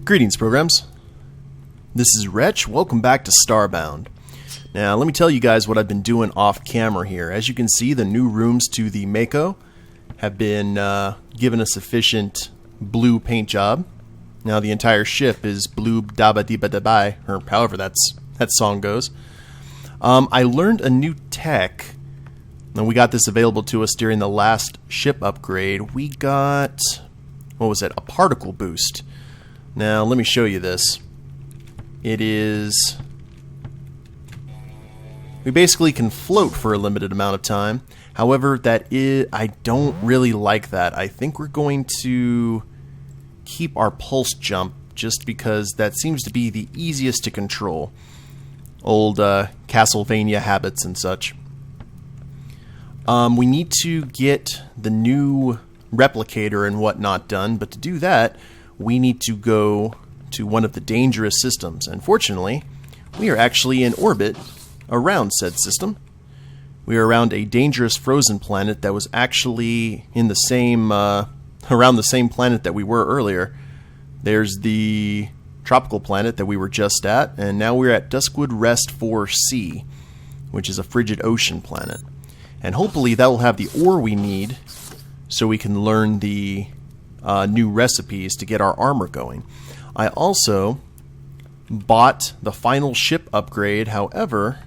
Greetings, programs. This is Wretch. Welcome back to Starbound. Now, let me tell you guys what I've been doing off camera here. As you can see, the new rooms to the Mako have been given a sufficient blue paint job. Now, the entire ship is blue daba diba dabai, or however that song goes. I learned a new tech, and we got this available to us during the last ship upgrade. We got, what was it, a particle boost. Now, let me show you this. It is... we basically can float for a limited amount of time. However, I don't really like that. I think we're going to keep our pulse jump just because that seems to be the easiest to control. Old Castlevania habits and such. We need to get the new replicator and whatnot done, but to do that, we need to go to one of the dangerous systems. And fortunately, we are actually in orbit around said system. We are around a dangerous frozen planet that was actually in the same around the same planet that we were earlier. There's the tropical planet that we were just at, and now we're at Duskwood Rest 4C, which is a frigid ocean planet. And hopefully that will have the ore we need so we can learn the new recipes to get our armor going. I also bought the final ship upgrade. However,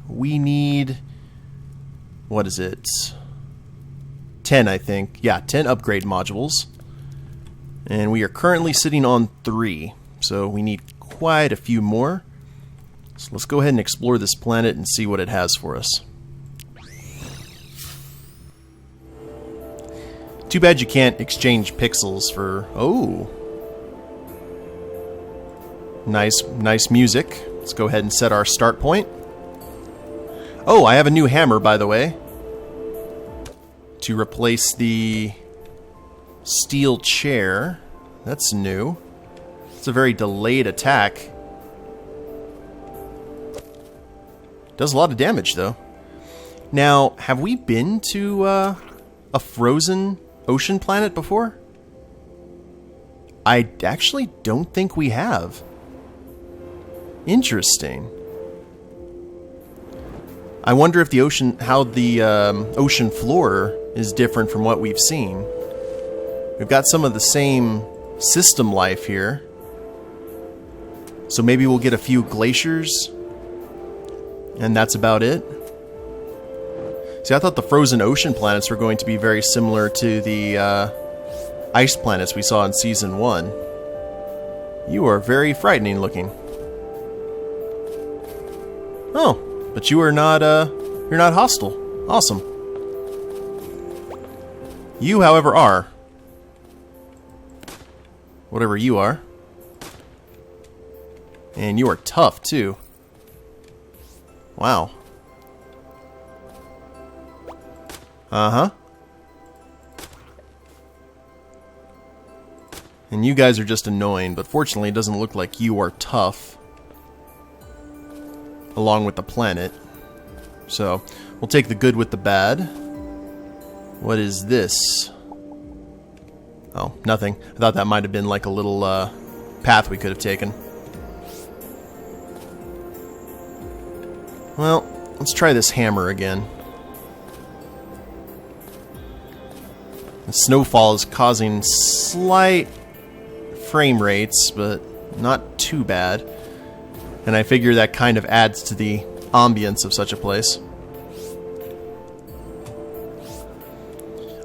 we need, what is it? 10, I think. Yeah, 10 upgrade modules. And we are currently sitting on 3. So we need quite a few more. So let's go ahead and explore this planet and see what it has for us. Too bad you can't exchange pixels for... oh! Nice music. Let's go ahead and set our start point. Oh, I have a new hammer, by the way, to replace the steel chair. That's new. It's a very delayed attack. Does a lot of damage, though. Now, have we been to a frozen ocean planet before? I actually don't think we have. Interesting. I wonder if the ocean, how the ocean floor is different from what we've seen. We've got some of the same system life here. So maybe we'll get a few glaciers. And that's about it. See, I thought the frozen ocean planets were going to be very similar to the ice planets we saw in Season 1. You are very frightening looking. Oh, but you are not, you're not hostile. Awesome. You, however, are. Whatever you are. And you are tough, too. Wow. Uh-huh. And you guys are just annoying, but fortunately it doesn't look like you are tough. Along with the planet. So, we'll take the good with the bad. What is this? Oh, nothing. I thought that might have been like a little path we could have taken. Well, let's try this hammer again. The snowfall is causing slight frame rates, but not too bad. And I figure that kind of adds to the ambience of such a place.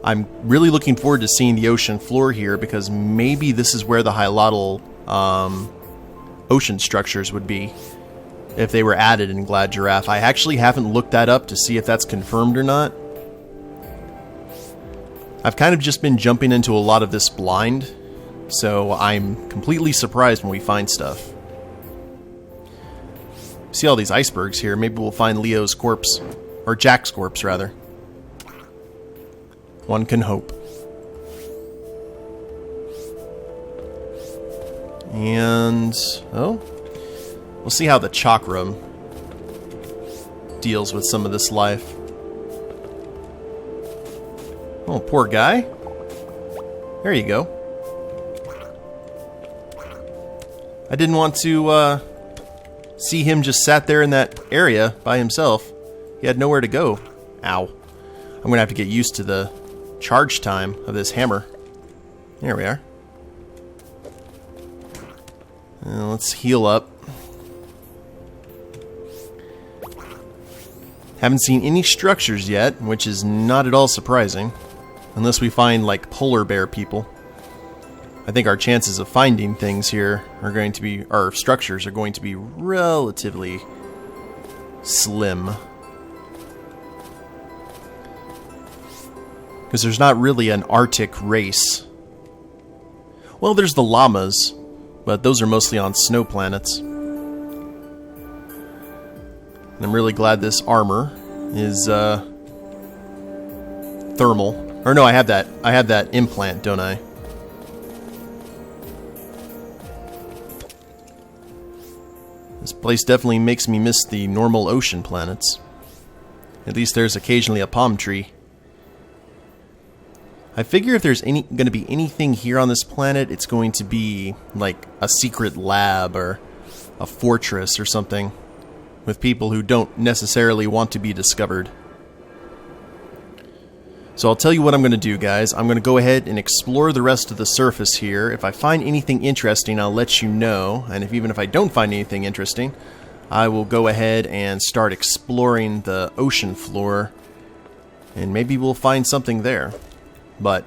I'm really looking forward to seeing the ocean floor here, because maybe this is where the Hyloidal ocean structures would be if they were added in Glad Giraffe. I actually haven't looked that up to see if that's confirmed or not. I've kind of just been jumping into a lot of this blind, so I'm completely surprised when we find stuff. See all these icebergs here. Maybe we'll find Leo's corpse. Or Jack's corpse, rather. One can hope. And... oh. We'll see how the chakra deals with some of this life. Oh, poor guy. There you go. I didn't want to see him just sat there in that area by himself. He had nowhere to go. Ow. I'm going to have to get used to the charge time of this hammer. There we are. Let's heal up. Haven't seen any structures yet, which is not at all surprising. Unless we find, like, polar bear people. I think our chances of finding things here are going to be, our structures are going to be relatively slim. Because there's not really an Arctic race. Well, there's the llamas, but those are mostly on snow planets. And I'm really glad this armor is thermal. Or no, I have that implant, don't I? This place definitely makes me miss the normal ocean planets. At least there's occasionally a palm tree. I figure if there's going to be anything here on this planet, it's going to be like a secret lab or a fortress or something with people who don't necessarily want to be discovered. So I'll tell you what I'm going to do, guys. I'm going to go ahead and explore the rest of the surface here. If I find anything interesting, I'll let you know. And even if I don't find anything interesting, I will go ahead and start exploring the ocean floor. And maybe we'll find something there. But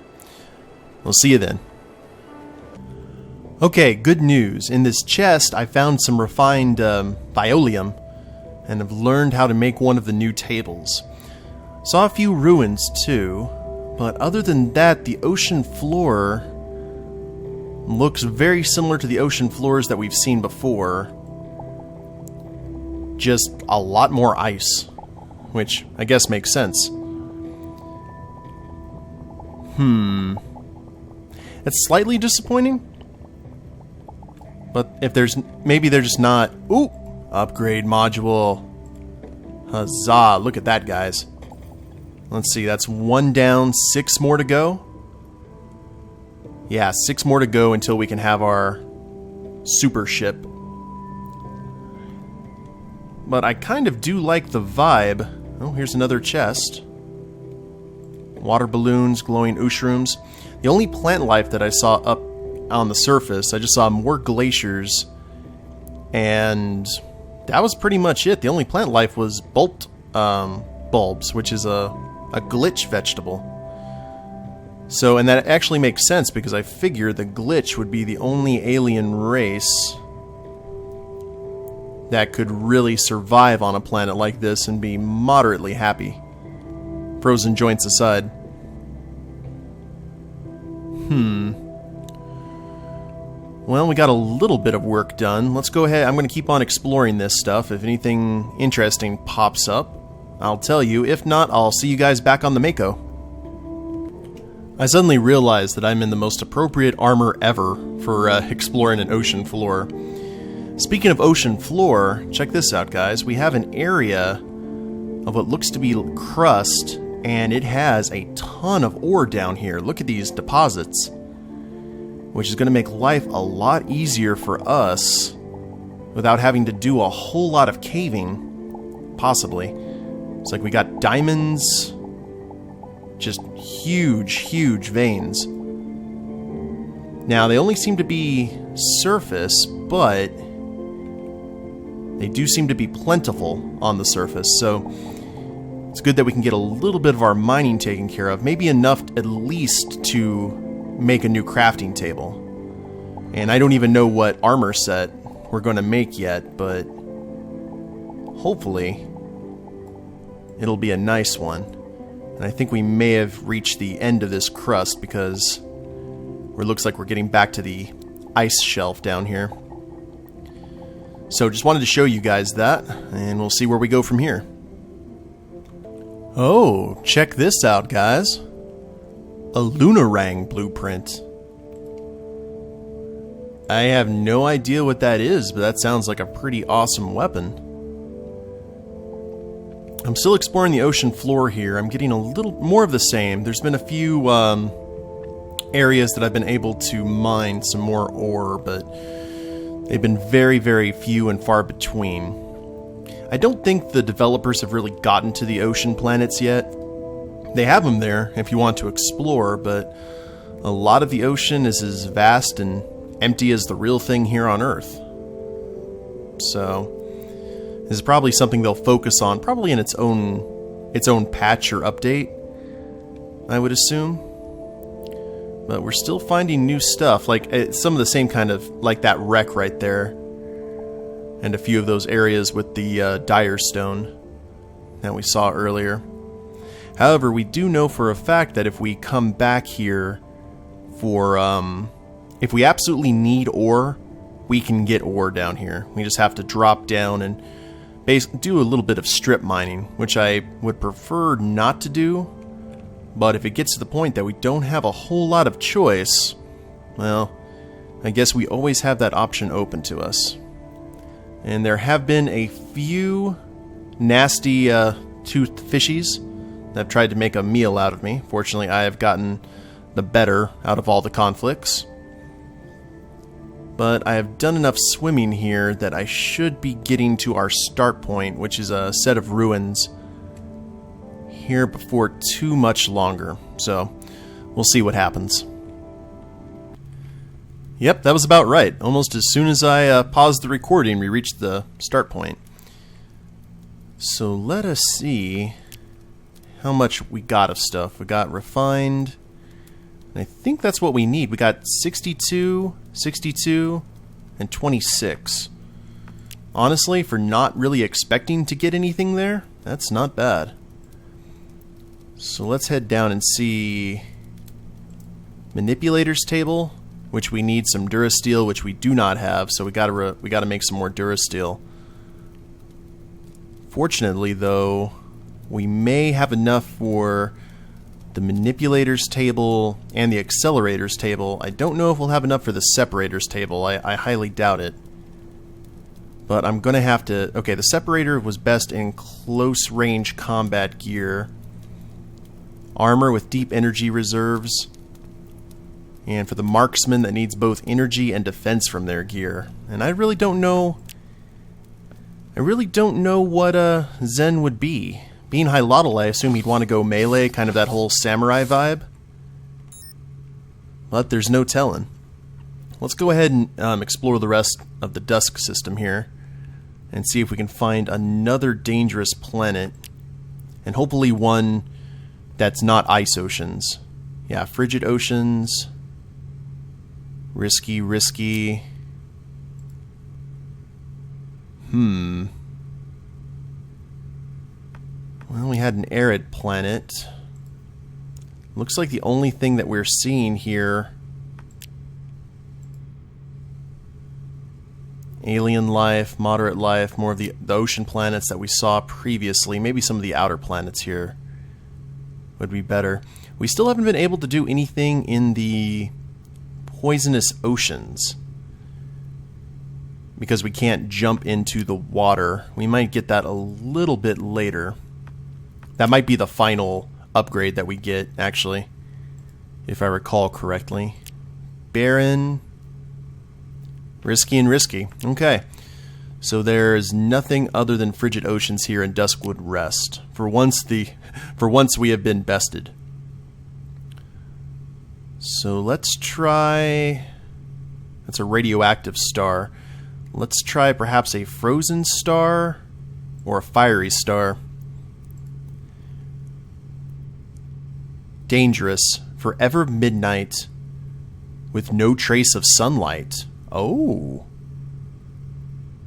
we'll see you then. Okay, good news. In this chest, I found some refined Violium and have learned how to make one of the new tables. Saw a few ruins too, but other than that, the ocean floor looks very similar to the ocean floors that we've seen before. Just a lot more ice, which I guess makes sense. It's slightly disappointing, but if there's, maybe they're just not. Ooh, upgrade module. Huzzah, look at that, guys. Let's see, that's 1 down, 6 more to go. Yeah, 6 more to go until we can have our super ship. But I kind of do like the vibe. Oh, here's another chest. Water balloons, glowing mushrooms. The only plant life that I saw up on the surface, I just saw more glaciers. And that was pretty much it. The only plant life was bolt bulbs, which is a glitch vegetable. So, and that actually makes sense because I figure the glitch would be the only alien race that could really survive on a planet like this and be moderately happy. Frozen joints aside. Well, we got a little bit of work done. Let's go ahead. I'm going to keep on exploring this stuff. If anything interesting pops up, I'll tell you. If not, I'll see you guys back on the Mako. I suddenly realized that I'm in the most appropriate armor ever for exploring an ocean floor. Speaking of ocean floor, check this out, guys. We have an area of what looks to be crust, and it has a ton of ore down here. Look at these deposits, which is going to make life a lot easier for us without having to do a whole lot of caving, possibly. It's like we got diamonds, just huge, huge veins. Now, they only seem to be surface, but they do seem to be plentiful on the surface, so it's good that we can get a little bit of our mining taken care of, maybe enough at least to make a new crafting table. And I don't even know what armor set we're going to make yet, but hopefully it'll be a nice one. And I think we may have reached the end of this crust because it looks like we're getting back to the ice shelf down here. So just wanted to show you guys that, and we'll see where we go from here. Oh, check this out, guys. A Lunarang blueprint. I have no idea what that is, but that sounds like a pretty awesome weapon. I'm still exploring the ocean floor here. I'm getting a little more of the same. There's been a few areas that I've been able to mine some more ore, but They've been very, very few and far between. I don't think the developers have really gotten to the ocean planets yet. They have them there if you want to explore, but a lot of the ocean is as vast and empty as the real thing here on Earth. So, this is probably something they'll focus on, probably in its own patch or update, I would assume. But we're still finding new stuff, like some of the same kind of, like that wreck right there. And a few of those areas with the dire stone that we saw earlier. However, we do know for a fact that if we come back here for, if we absolutely need ore, we can get ore down here. We just have to drop down and basically do a little bit of strip mining, which I would prefer not to do. But if it gets to the point that we don't have a whole lot of choice, well, I guess we always have that option open to us. And there have been a few nasty toothed fishies that have tried to make a meal out of me. Fortunately, I have gotten the better out of all the conflicts. But I have done enough swimming here that I should be getting to our start point, which is a set of ruins here before too much longer. So, we'll see what happens. Yep, that was about right. Almost as soon as I paused the recording, we reached the start point. So let us see how much we got of stuff. We got refined, and I think that's what we need. We got 62, 62, and 26. Honestly, for not really expecting to get anything there, that's not bad. So let's head down and see Manipulators table, which we need some Durasteel, which we do not have, so we gotta make some more Durasteel. Fortunately, though, we may have enough for the Manipulators table and the Accelerators table. I don't know if we'll have enough for the Separators table. I highly doubt it. But I'm gonna have to... Okay, the Separator was best in close-range combat gear. Armor with deep energy reserves. And for the marksman that needs both energy and defense from their gear. And I really don't know... what Zen would be. Being Hilotl, I assume he'd want to go melee, kind of that whole samurai vibe. But there's no telling. Let's go ahead and explore the rest of the Dusk system here. And see if we can find another dangerous planet. And hopefully one that's not ice oceans. Yeah, frigid oceans... Risky, risky. Well, we had an arid planet. Looks like the only thing that we're seeing here... Alien life, moderate life, more of the ocean planets that we saw previously. Maybe some of the outer planets here would be better. We still haven't been able to do anything in the... poisonous oceans because we can't jump into the water. We might get that a little bit later. That might be the final upgrade that we get, actually, if I recall correctly. Barren, risky, and risky. Okay, so there's nothing other than frigid oceans here in Duskwood Rest. For once we have been bested. So let's try... That's a radioactive star. Let's try perhaps a frozen star or a fiery star. Dangerous. Forever midnight with no trace of sunlight. Oh.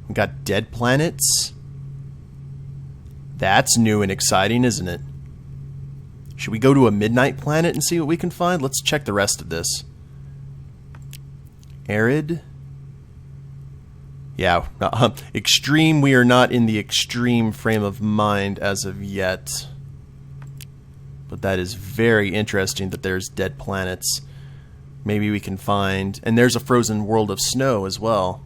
We got dead planets. That's new and exciting, isn't it? Should we go to a midnight planet and see what we can find? Let's check the rest of this. Arid. Yeah, extreme. We are not in the extreme frame of mind as of yet. But that is very interesting that there's dead planets. Maybe we can find... And there's a frozen world of snow as well.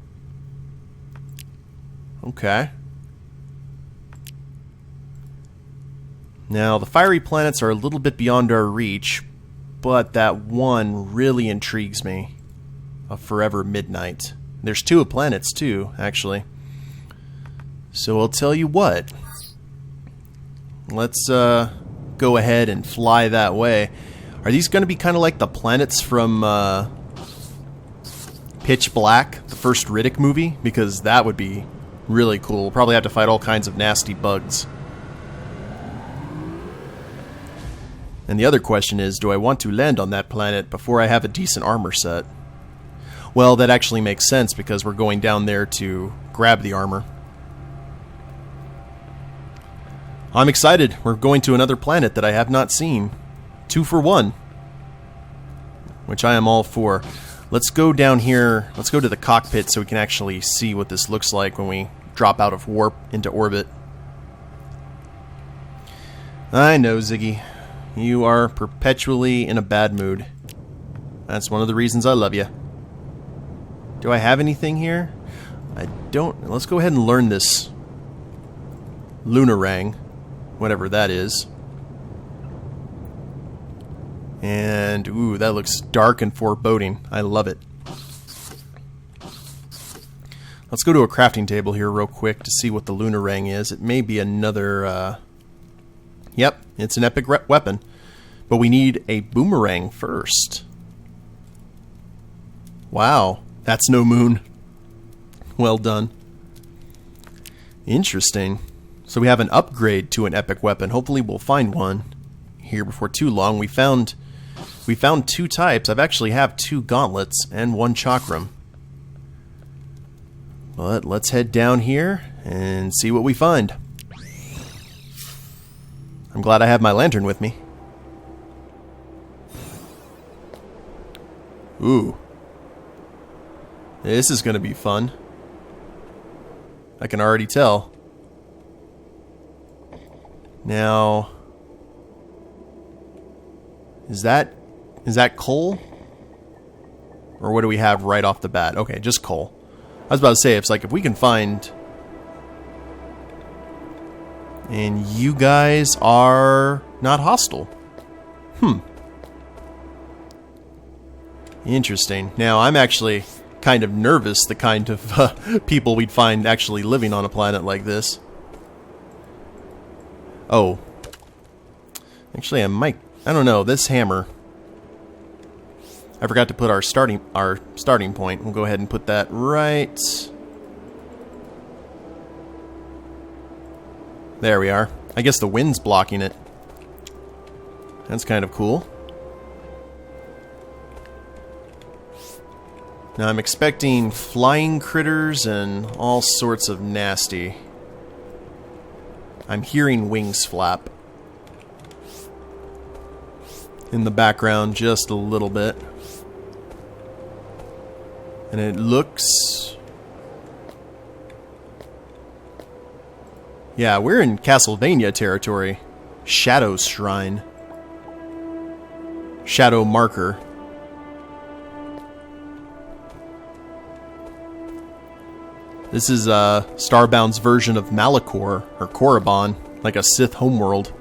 Okay. Now, the fiery planets are a little bit beyond our reach, but that one really intrigues me. A forever midnight. There's 2 planets too, actually. So I'll tell you what. Let's go ahead and fly that way. Are these going to be kind of like the planets from Pitch Black, the first Riddick movie? Because that would be really cool. We'll probably have to fight all kinds of nasty bugs. And the other question is, do I want to land on that planet before I have a decent armor set? Well, that actually makes sense because we're going down there to grab the armor. I'm excited. We're going to another planet that I have not seen. 2 for 1. Which I am all for. Let's go down here. Let's go to the cockpit so we can actually see what this looks like when we drop out of warp into orbit. I know, Ziggy. You are perpetually in a bad mood. That's one of the reasons I love you. Do I have anything here? I don't. Let's go ahead and learn this Lunarang, whatever that is. And, ooh, that looks dark and foreboding. I love it. Let's go to a crafting table here real quick to see what the Lunarang is. It may be another, Yep, it's an epic weapon. But we need a boomerang first. Wow, that's no moon. Well done. Interesting. So we have an upgrade to an epic weapon. Hopefully we'll find one here before too long. We found 2 types. I've actually have 2 gauntlets and 1 chakram. But let's head down here and see what we find. I'm glad I have my lantern with me. Ooh. This is going to be fun. I can already tell. Now, is that coal? Or what do we have right off the bat? Okay, just coal. I was about to say, it's like if we can find... And you guys are not hostile. Interesting. Now, I'm actually kind of nervous the kind of people we'd find actually living on a planet like this. Oh. Actually, I don't know, this hammer. I forgot to put our starting point. We'll go ahead and put that right... There we are. I guess the wind's blocking it. That's kind of cool. Now I'm expecting flying critters and all sorts of nasty. I'm hearing wings flap in the background just a little bit. And it looks... Yeah, we're in Castlevania territory. Shadow Shrine. Shadow Marker. This is Starbound's version of Malachor, or Korriban, like a Sith homeworld.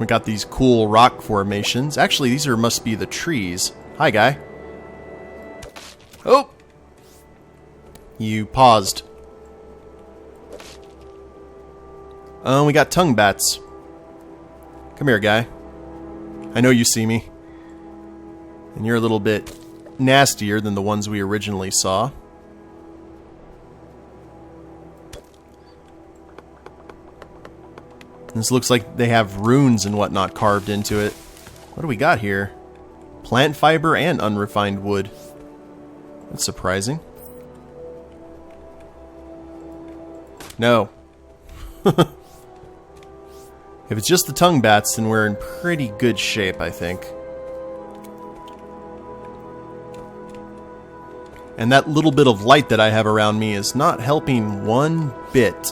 We got these cool rock formations. Actually, these must be the trees. Hi, guy. Oh! You paused. We got tongue bats. Come here, guy. I know you see me. And you're a little bit nastier than the ones we originally saw. This looks like they have runes and whatnot carved into it. What do we got here? Plant fiber and unrefined wood. That's surprising. No. If it's just the tongue bats, then we're in pretty good shape, I think. And that little bit of light that I have around me is not helping one bit.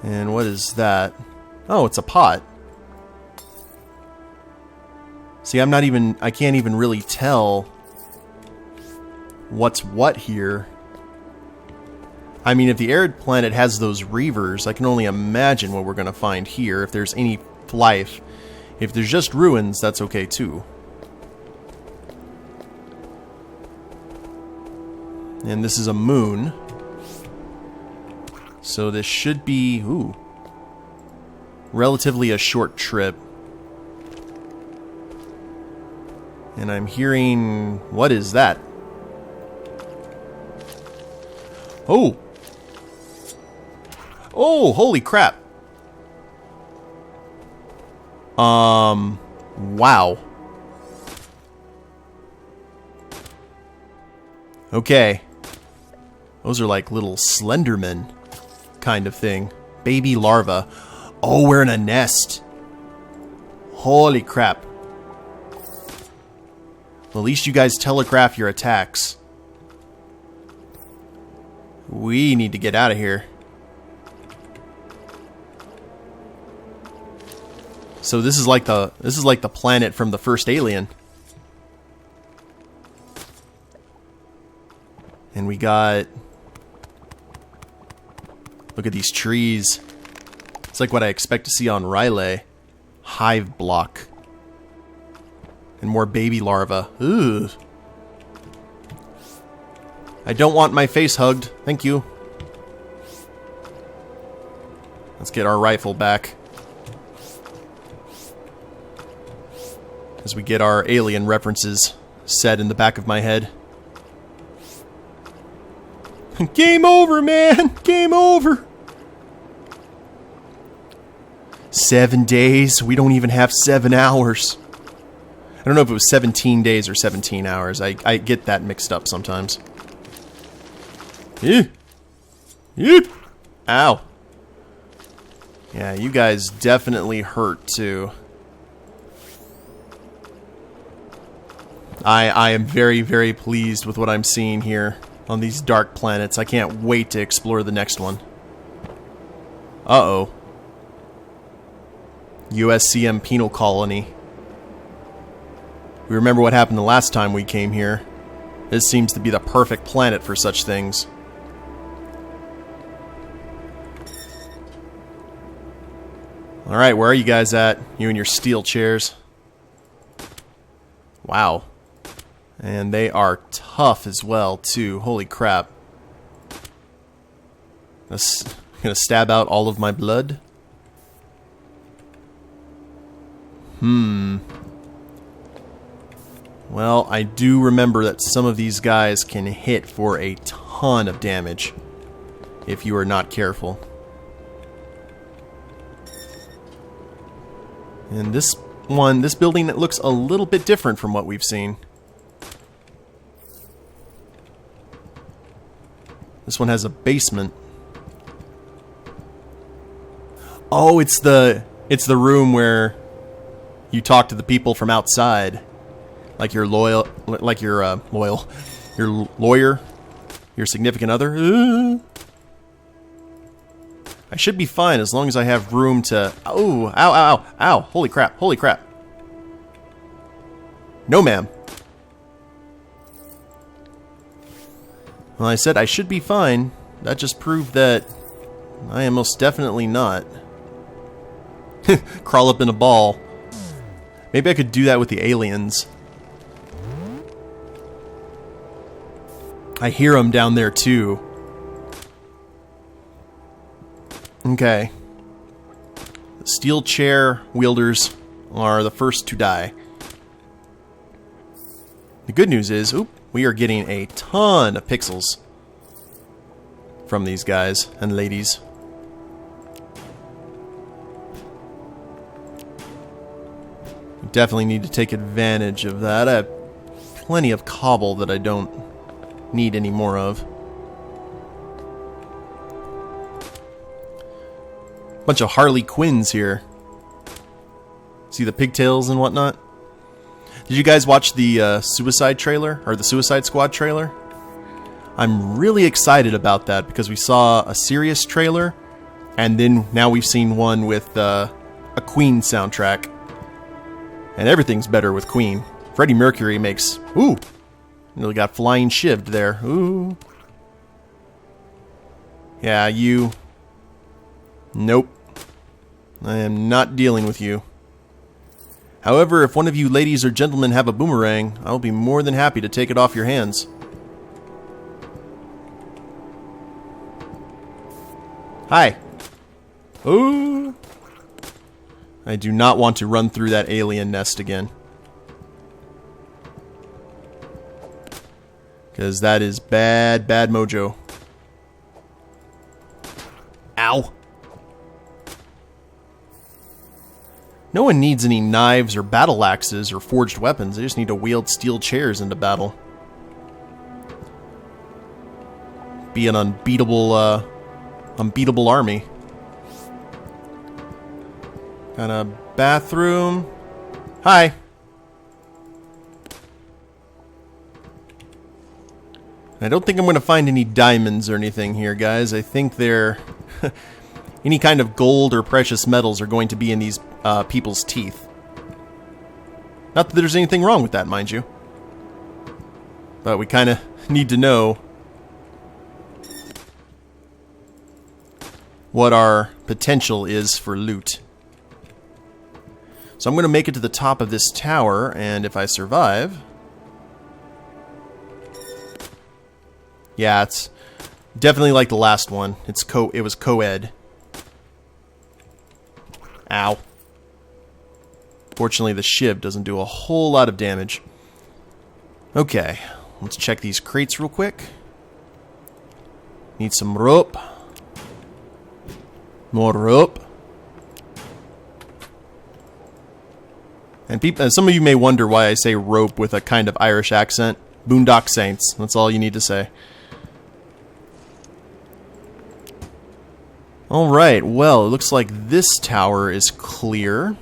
And what is that? Oh, it's a pot. See, I can't even really tell what's what here. I mean, if the arid planet has those reavers, I can only imagine what we're going to find here, if there's any life. If there's just ruins, that's okay too. And this is a moon. So this should be, ooh, relatively a short trip. And I'm hearing, what is that? Oh! Oh, holy crap! Wow. Okay. Those are like little Slendermen kind of thing. Baby larva. Oh, we're in a nest. Holy crap. Well, at least you guys telegraph your attacks. We need to get out of here. So this is like the planet from the first Alien. And we got, look at these trees. It's like what I expect to see on Rylay. Hive block. And more baby larvae. Ugh. I don't want my face hugged. Thank you. Let's get our rifle back. As we get our Alien references set in the back of my head. Game over, man! Game over! 7 days? We don't even have 7 hours. I don't know if it was 17 days or 17 hours. I get that mixed up sometimes. Ew. Ew. Ow. Yeah, you guys definitely hurt too. I am very, very pleased with what I'm seeing here on these dark planets. I can't wait to explore the next one. Uh-oh. USCM penal colony. We remember what happened the last time we came here. This seems to be the perfect planet for such things. Alright, where are you guys at? You and your steel chairs. Wow. And they are tough as well, too. Holy crap. I'm gonna stab out all of my blood. Well, I do remember that some of these guys can hit for a ton of damage if you are not careful. And this building, it looks a little bit different from what we've seen. This one has a basement. Oh, it's the room where you talk to the people from outside, like your lawyer, your significant other. I should be fine as long as I have room to. Oh, ow, ow, ow, ow! Holy crap! Holy crap! No, ma'am. Well, I said I should be fine. That just proved that I am most definitely not. Crawl up in a ball. Maybe I could do that with the aliens. I hear them down there too. Okay. The steel chair wielders are the first to die. The good news is, we are getting a ton of pixels from these guys and ladies. We definitely need to take advantage of that. I have plenty of cobble that I don't need any more of. Bunch of Harley Quinns here. See the pigtails and whatnot? Did you guys watch the Suicide trailer, or the Suicide Squad trailer? I'm really excited about that because we saw a serious trailer, and then now we've seen one with a Queen soundtrack. And everything's better with Queen. Freddie Mercury makes, really got flying shivved there. Ooh. Yeah, you. Nope. I am not dealing with you. However, if one of you ladies or gentlemen have a boomerang, I'll be more than happy to take it off your hands. Hi. Ooh. I do not want to run through that alien nest again. Because that is bad, bad mojo. Ow. No one needs any knives or battle axes or forged weapons. They just need to wield steel chairs into battle. Be an unbeatable army. Got a bathroom. Hi. I don't think I'm going to find any diamonds or anything here, guys. I think they're... any kind of gold or precious metals are going to be in these people's teeth. Not that there's anything wrong with that, mind you. But we kind of need to know what our potential is for loot. So I'm going to make it to the top of this tower, and if I survive... Yeah, it's definitely like the last one. It was co-ed. Ow. Fortunately, the shiv doesn't do a whole lot of damage. Okay, let's check these crates real quick. Need some rope. More rope. And some of you may wonder why I say rope with a kind of Irish accent. Boondock Saints. That's all you need to say. Alright, well, it looks like this tower is clear.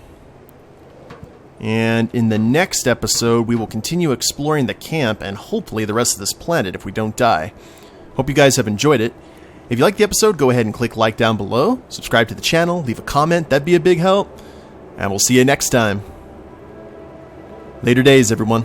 And in the next episode, we will continue exploring the camp and hopefully the rest of this planet if we don't die. Hope you guys have enjoyed it. If you liked the episode, go ahead and click like down below. Subscribe to the channel, leave a comment, that'd be a big help. And we'll see you next time. Later days, everyone.